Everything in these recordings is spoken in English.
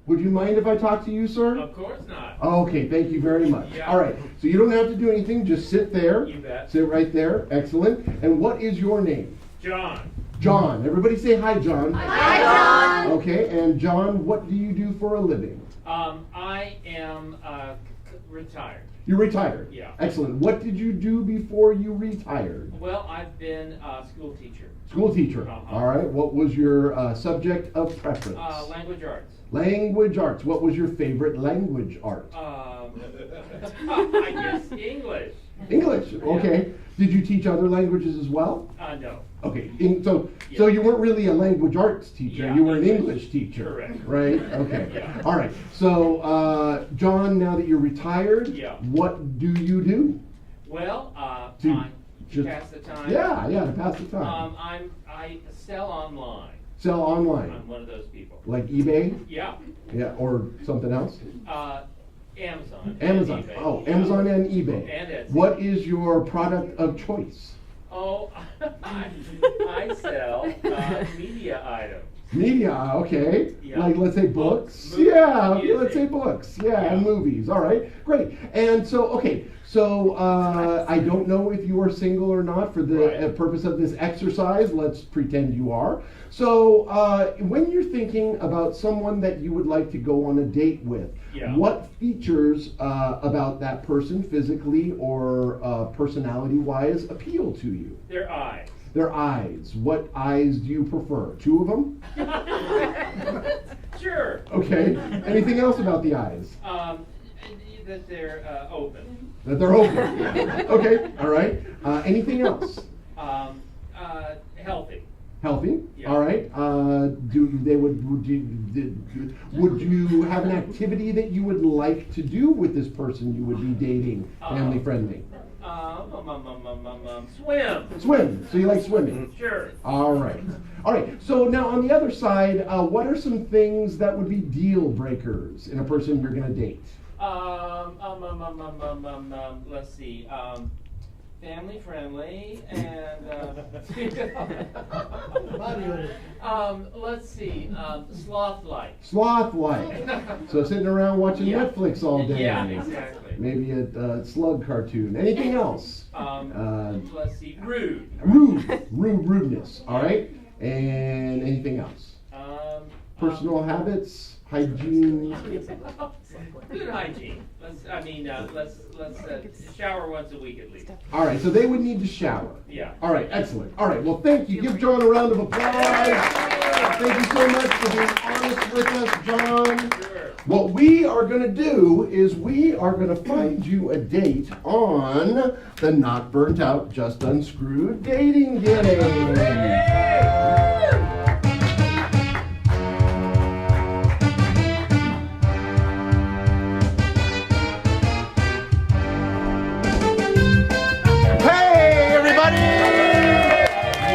Would you mind if I talk to you, sir? Of course not. Okay, thank you very much. Yeah. All right, so you don't have to do anything, just sit there. You bet. Sit right there, excellent. And what is your name? John. John. Everybody say hi, John. Hi, John. Okay, and John, what do you do for a living? I am retired. You're retired? Yeah. Excellent. What did you do before you retired? Well, I've been a school teacher. School teacher. Uh-huh. All right, what was your subject of preference? Language arts. Language arts. What was your favorite language art? I guess English. English, okay. Did you teach other languages as well? No. Okay, so you weren't really a language arts teacher, Yeah, you were an English. English teacher. Correct. Right? Okay. Yeah. All right. So, John, now that you're retired, Yeah. what do you do? Well, To just- pass the time. Yeah, to pass the time. I sell online. Sell online. I'm one of those people. Like eBay? Yeah. Yeah, or something else? Amazon. Amazon. eBay. Oh, Amazon and eBay. And Etsy. What is your product of choice? Oh, I sell media items. Media, okay. Yeah. Like, let's say books. Movies, Yeah, music. let's say books. Yeah, Yeah. and movies. All right, great. And so, okay, so I don't know if you are single or not for the Right. purpose of this exercise. Let's pretend you are. So, when you're thinking about someone that you would like to go on a date with, Yeah. what features about that person, physically or personality-wise, appeal to you? Their eyes. Their eyes. What eyes do you prefer? Two of them? Sure. Okay. Anything else about the eyes? That they're open. That they're open. Okay. All right. Anything else? Healthy. Healthy. Yeah. All right. Would you have an activity that you would like to do with this person you would be dating? Family friendly. Swim. Swim. So you like swimming? Sure. All right. All right. So now on the other side, what are some things that would be deal breakers in a person you're going to date? Let's see. Family friendly and let's see. Sloth-like. Sloth-like. So sitting around watching Yeah. Netflix all day. Yeah, exactly. Maybe a slug cartoon. Anything else? Let's see. Rude. Rudeness. All right. And anything else? Personal habits, hygiene. Good hygiene. Let's shower once a week at least. All right. So they would need to shower. Yeah. All right. Excellent. All right. Well, thank you. Give John a round of applause. Thank you so much for being honest with us, John. Sure. What we are going to do is we are going to find you a date on the Not Burnt Out, Just Unscrewed dating game. Hey, everybody!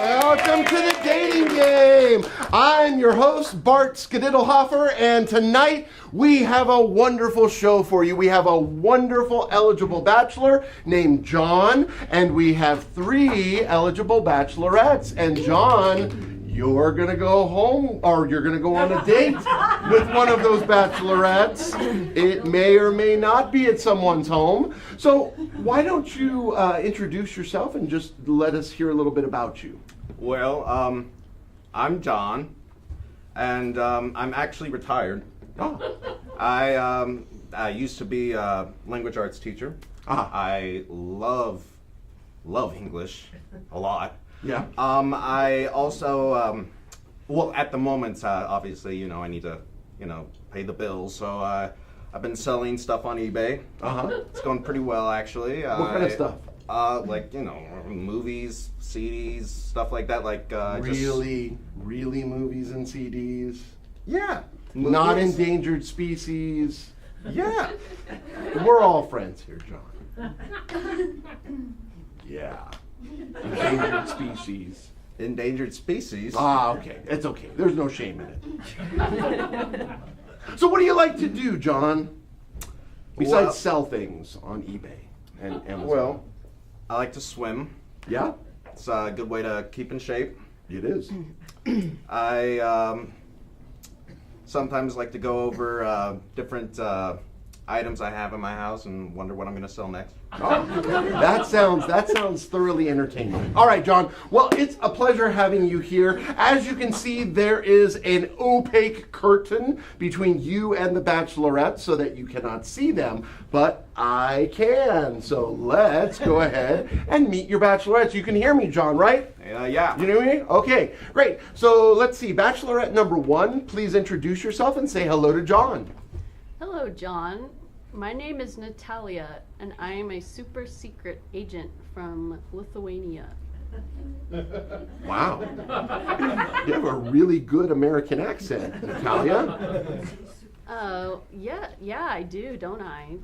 Welcome to the dating game. I'm your host, Bart Skadiddlehofer, and tonight we have a wonderful show for you. We have a wonderful eligible bachelor named John, and we have 3 eligible bachelorettes. And John, you're going to go home, or you're going to go on a date with one of those bachelorettes. It may or may not be at someone's home. So why don't you introduce yourself and just let us hear a little bit about you? Well, I'm John, and I'm actually retired. Oh. I used to be a language arts teacher. Ah. I love English a lot. Yeah. I also, well, at the moment, obviously, I need to, pay the bills. So I've been selling stuff on eBay. Uh-huh. It's going pretty well, actually. What kind of stuff? Like, movies, CDs, stuff like that. Like, Really movies and CDs? Yeah. Not movies. endangered species. Yeah. We're all friends here, John. Yeah. Endangered species. Endangered species. Ah, okay. It's okay. There's no shame in it. So what do you like to do, John? Besides Well- sell things on eBay and Amazon. Well, I like to swim. Yeah, It's a good way to keep in shape. it is. sometimes like to go over different items I have in my house and wonder what I'm going to sell next. Oh, that sounds thoroughly entertaining. All right, John. Well, it's a pleasure having you here. As you can see, there is an opaque curtain between you and the bachelorettes so that you cannot see them, but I can. So let's go ahead and meet your bachelorettes. You can hear me, John, right? Yeah. You know me? Okay, great. So let's see. Bachelorette number 1, please introduce yourself and say hello to John. Hello, John. My name is Natalia, and I am a super secret agent from Lithuania. Wow. You have a really good American accent, Natalia. Yeah, I do, don't I?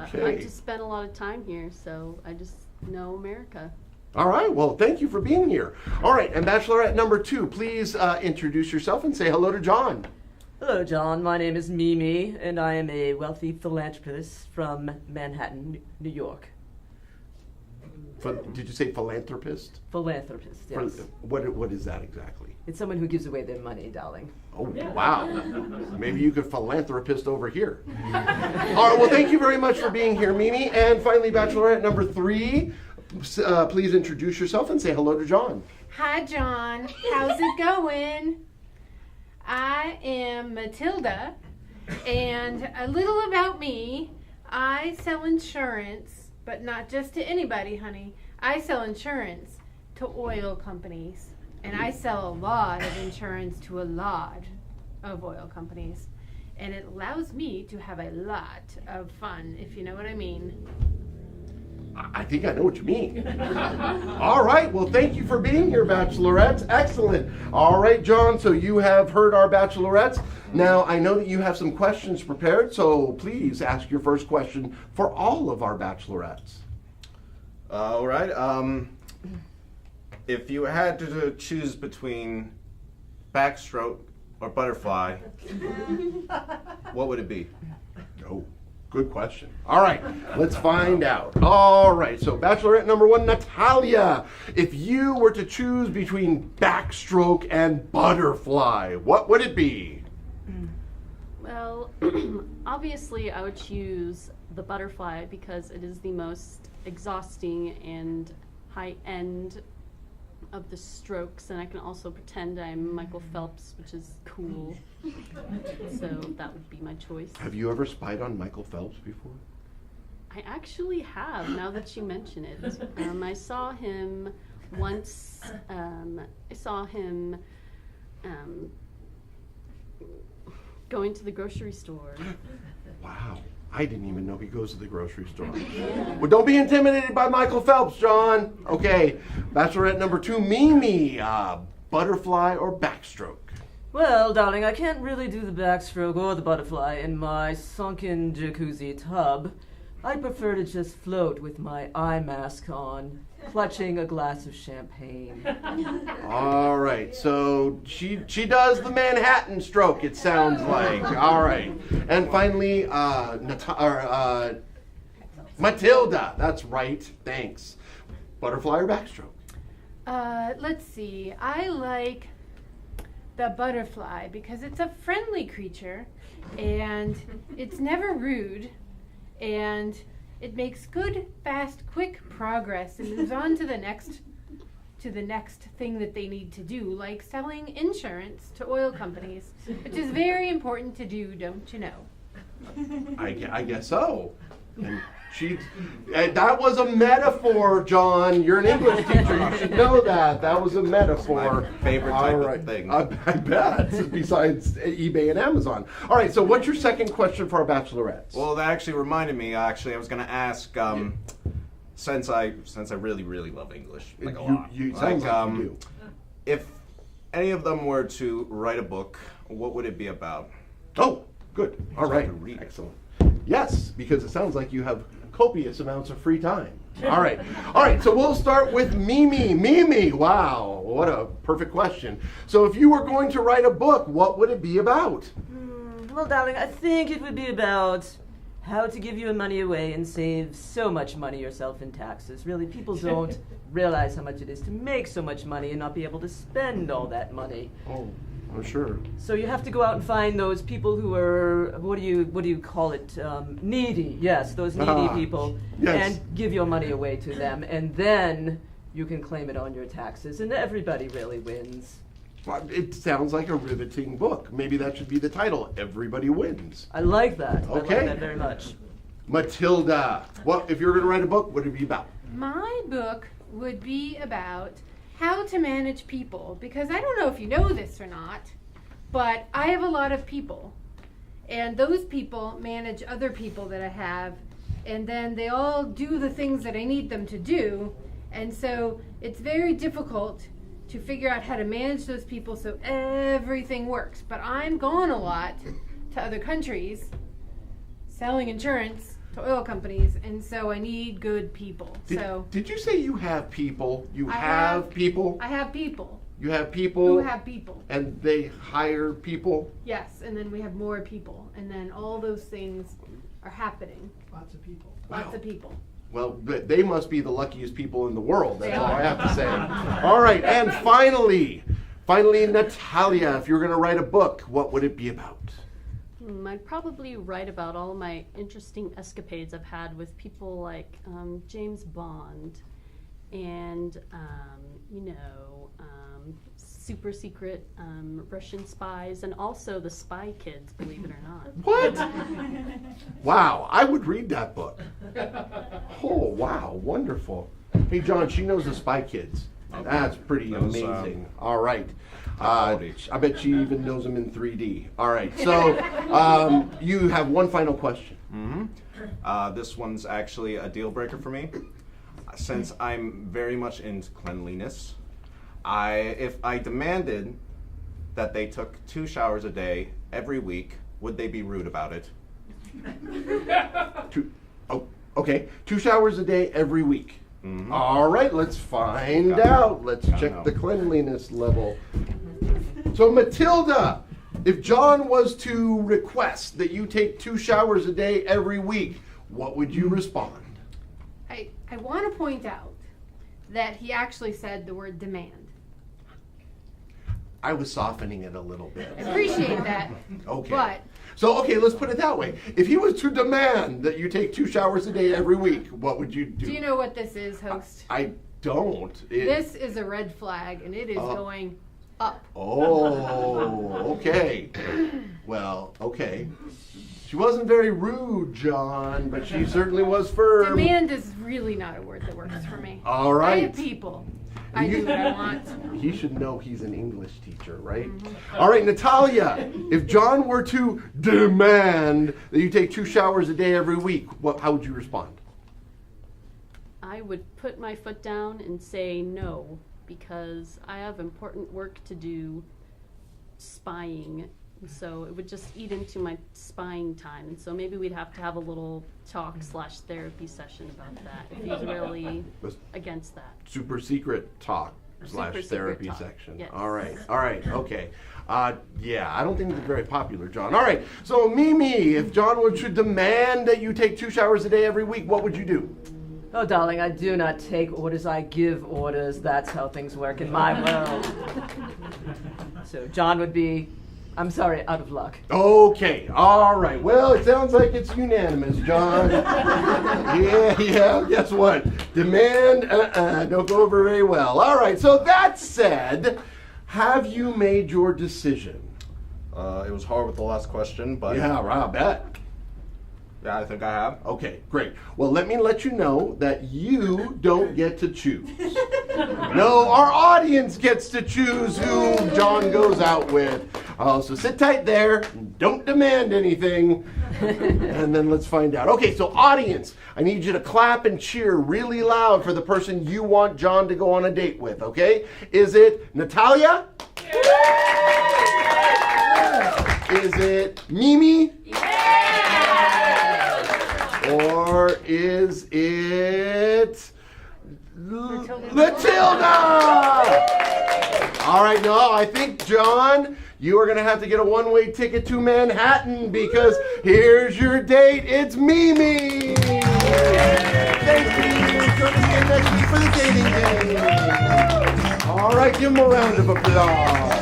Okay. I just spent a lot of time here, so I just know America. All right, well, thank you for being here. All right, and Bachelorette number 2, please introduce yourself and say hello to John. Hello, John. My name is Mimi, and I am a wealthy philanthropist from Manhattan, New York. Did you say philanthropist? Philanthropist, yes. What is that exactly? It's someone who gives away their money, darling. Oh, wow. Maybe you could philanthropist over here. All right, well, thank you very much for being here, Mimi. And finally, Bachelorette number 3, please introduce yourself and say hello to John. Hi, John. How's it going? I am Matilda, and a little about me. I sell insurance, but not just to anybody, honey. I sell insurance to oil companies, and I sell a lot of insurance to a lot of oil companies, and it allows me to have a lot of fun, if you know what I mean. I think I know what you mean. All right, well, thank you for being here, Bachelorettes. Excellent. All right, John, so you have heard our Bachelorettes. Now, I know that you have some questions prepared, so please ask your first question for all of our Bachelorettes. All right. If you had to choose between backstroke or butterfly, what would it be? Oh, good question. All right, let's find out. All right, so Bachelorette number 1, Natalia. If you were to choose between backstroke and butterfly, what would it be? Well, obviously I would choose the butterfly because it is the most exhausting and high-end of the strokes, and I can also pretend I'm Michael Phelps, which is cool. So that would be my choice. Have you ever spied on Michael Phelps before? I actually have, now that you mention it. I saw him once, going to the grocery store. Wow, I didn't even know he goes to the grocery store. Well, don't be intimidated by Michael Phelps, John. Okay, Bachelorette number 2, Mimi. Butterfly or backstroke? Well, darling, I can't really do the backstroke or the butterfly in my sunken jacuzzi tub. I'd prefer to just float with my eye mask on, clutching a glass of champagne. All right, so she does the Manhattan stroke, it sounds like. All right, and finally, Matilda. That's right, thanks. Butterfly or backstroke? Let's see. I like the butterfly because it's a friendly creature, and it's never rude, and it makes good, fast, quick progress and moves on to the next thing that they need to do, like selling insurance to oil companies, which is very important to do, don't you know? I guess so. And that was a metaphor, John. You're an English teacher. You should know that. That was a metaphor. My favorite type of thing. I bet, besides eBay and Amazon. All right, so what's your second question for our bachelorettes? Well, that actually reminded me. I was going to ask, since I really, really love English, like a lot. Sounds like you do. If any of them were to write a book, what would it be about? Oh, good. All right. to read it. Excellent. Yes, because it sounds like you have copious amounts of free time. All right. All right, so we'll start with Mimi. Mimi, wow, what a perfect question. So if you were going to write a book, what would it be about? Well, darling, I think it would be about how to give your money away and save so much money yourself in taxes. Really, people don't realize how much it is to make so much money and not be able to spend all that money. Oh. Oh, sure. So you have to go out and find those people who are, what do you call it? Needy. Yes, those needy people. Yes. And give your money away to them. And then you can claim it on your taxes. And everybody really wins. Well, it sounds like a riveting book. Maybe that should be the title. Everybody wins. I like that. I Okay. like that very much. Matilda, what if you're going to write a book? What would it be about? My book would be about how to manage people, because I don't know if you know this or not, but I have a lot of people, and those people manage other people that I have, and then they all do the things that I need them to do, and so it's very difficult to figure out how to manage those people so everything works. But I'm gone a lot to other countries selling insurance to oil companies, and so I need good people. Did you say you have people? You I have have- people? I have people You have people? who have people. And they hire people? Yes, and then we have more people, and then all those things are happening. Lots of people. Lots Wow. of people. Well, they must be the luckiest people in the world. That's They all I are. have to say. All right, and finally, Natalia, if you're going to write a book, what would it be about? I'd probably write about all my interesting escapades I've had with people like James Bond and, super secret Russian spies, and also the Spy Kids, believe it or not. What? Wow, I would read that book. Oh, wow, wonderful. Hey, John, she knows the Spy Kids. That's pretty Those, amazing. All right. Howdy. I bet she even knows them in 3D. All right, so you have one final question. This one's actually a deal breaker for me. Since I'm very much into cleanliness, if I demanded that they took 2 showers a day every week, would they be rude about it? Okay, 2 showers a day every week. Mhm. All right, let's find Gotta know. out. Let's Gotta check know. the cleanliness level. So, Matilda, if John was to request that you take 2 showers a day every week, what would you respond? I want to point out that he actually said the word demand. I was softening it a little bit. I appreciate that, Okay. but So, okay, let's put it that way. If he was to demand that you take 2 showers a day every week, what would you do? do you know what this is, host? I don't. This is a red flag, and it is Oh. going up. Oh, okay. Well, okay. She wasn't very rude, John, but she certainly was firm. Demand is really not a word that works for me. All I right. have people. I do what I want. He should know he's an English teacher, right? All right, Natalia, if John were to demand that you take 2 showers a day every week, how would you respond? I would put my foot down and say no, because I have important work to do spying. So it would just eat into my spying time. And so maybe we'd have to have a little talk/therapy session about that if he's really against that. Super secret talk Super secret /therapy talk, section. yes. All right, okay. Yeah, I don't think it's very popular, John. All right, so Mimi, if John were to demand that you take 2 showers a day every week, what would you do? Oh, darling, I do not take orders, I give orders. That's how things work in my world. So John would be, I'm sorry, out of luck. Okay, all right. Well, it sounds like it's unanimous, John. Yeah, guess what? Demand, don't go over very well. All right, so that said, have you made your decision? It was hard with the last question, but Yeah, I bet. yeah, I think I have. Okay, great. Well, let me let you know that you don't get to choose. No, our audience gets to choose who John goes out with. So sit tight there, don't demand anything, and then let's find out. Okay, so audience, I need you to clap and cheer really loud for the person you want John to go on a date with, okay? Is it Natalia? Is it Mimi? Or is it Matilda? All right, no, I think, John, you are going to have to get a one-way ticket to Manhattan because here's your date. It's Mimi. Thank you. Join us again next week for the dating game. All right, give him a round of applause.